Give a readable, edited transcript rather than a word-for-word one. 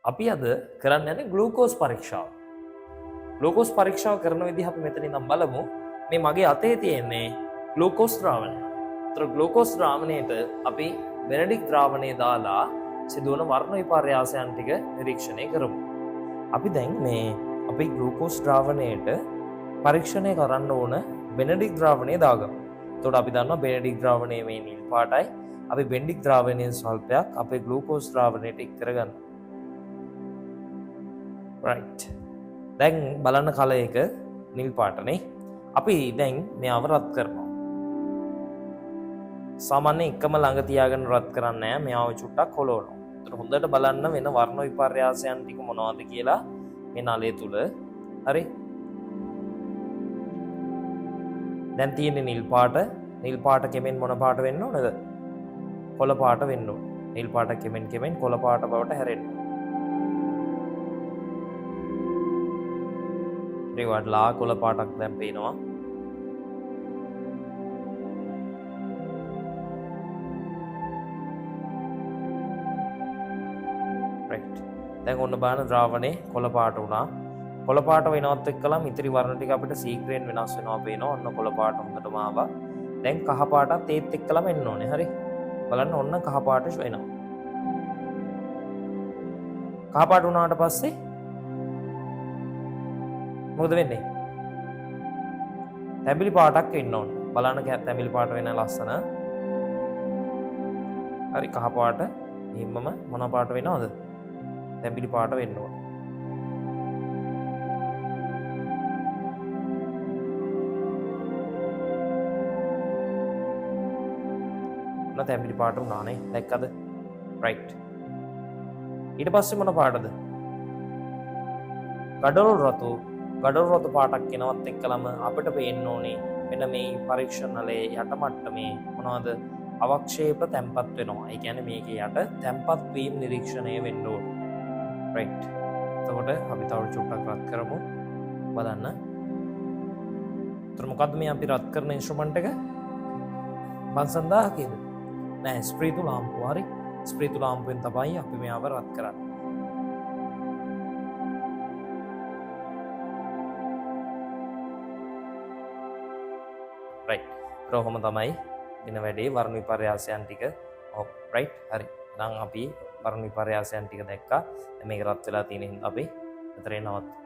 අපි අද කරන්න යන්නේ ග්ලූකෝස් පරීක්ෂාව. ග්ලූකෝස් පරීක්ෂාව කරන විදිහ අපි මෙතන ඉඳන් බලමු. මේ මගේ අතේ තියෙන්නේ ග්ලූකෝස් ද්‍රාවණය. ඒතර ග්ලූකෝස් ද්‍රාවණයට අපි බෙනඩික් ද්‍රාවණය දාලා සිදුවන වර්ණ විපර්යාසයන් ටික නිරීක්ෂණය කරමු. අපි දැන් මේ අපි ග්ලූකෝස් ද්‍රාවණයට පරීක්ෂණය කරන්න ඕන බෙනඩික් ද්‍රාවණය දාගමු. එතකොට අපි දන්නවා බෙනඩික් ද්‍රාවණය මේ නිල් පාටයි. අපි බෙනඩික් ද්‍රාවණයෙන් ස්වල්පයක් අපේ ග්ලූකෝස් ද්‍රාවණයට එක් කරගන්න. right. දැන් බලන්න කල එක නිල් පාටනේ. අපි දැන් මෙයාව රත් කරනවා. සාමාන්‍යයෙන් එකම ළඟ තියාගෙන රත් කරන්නේ නැහැ. මෙයාව චුට්ටක් හොලවනවා. ඒතර හොඳට බලන්න වෙන වර්ණ විපර්යාසයන් ටික මොනවද කියලා මේ නලය තුල. හරි. දැන් තියෙන්නේ නිල් පාට. නිල් පාට කෙමෙන් මොන පාට වෙන්න ඕනද? කොළ පාට වෙන්න ඕන. නිල් පාට කෙමෙන් කොළ පාට බවට හැරෙන්න. ඒවට ලා කොළ පාටක් දැන් පේනවා. right. දැන් ඔන්න බලන්න ද්‍රාවණේ කොළ පාට වුණා. කොළ පාට වෙනවත් එක්කලම ඉතිරි වර්ණ ටික අපිට සීක්‍රෙන් වෙනස් වෙනවා පේනවා. ඔන්න කොළ පාට හොඳටම ආවා. දැන් කහ පාටත් ඒත් එක්කලම එන්න ඕනේ. හරි. බලන්න ඔන්න කහ පාට වෙනවා. කහ පාට වුණාට පස්සේ මොකද වෙන්නේ? තැඹිලි පාටක් වෙන්න ඕන. බලන්න තැඹිලි පාට වෙන ලස්සන. හරි කහ පාට හිම්මම මොන පාට වෙනවද? තැඹිලි පාට වෙන්න ඕන. ඔන්න තැඹිලි පාට වුණානේ. දැක්කද? right. ඊට පස්සේ මොන පාටද? ගඩොල් රතු පාටක් එනවත් එක්කලම අපිට පේන්න ඕනේ මෙන්න මේ පරීක්ෂණලේ යට මට්ටමේ මොනවද අවක්ෂේප තැම්පත් වෙනවා. ඒ කියන්නේ මේකේ යට තැම්පත් වීම නිරීක්ෂණය වෙන්න ඕනේ. right. එතකොට අපි තව චුට්ටක් රත් කරමු. බලන්න. මොකද්ද මේ අපි රත් කරන ඉන්ස්ට්‍රුමන්ට් එක? බන්සන් 1000කද? නෑ ස්ප්‍රීතු ලාම්පුව. හරි. ස්ප්‍රීතු ලාම්පුවෙන් තමයි අපි මේව රත් කරන්නේ. right. කොහොම තමයි වෙන වැඩේ වර්ණ විපර්යාසයන් ටික. ඔව් right. හරි. එහෙනම් අපි වර්ණ විපර්යාසයන් ටික දැක්කා. මේක රත් වෙලා තියෙන හින්දා අපි අතරේ නවත්වමු.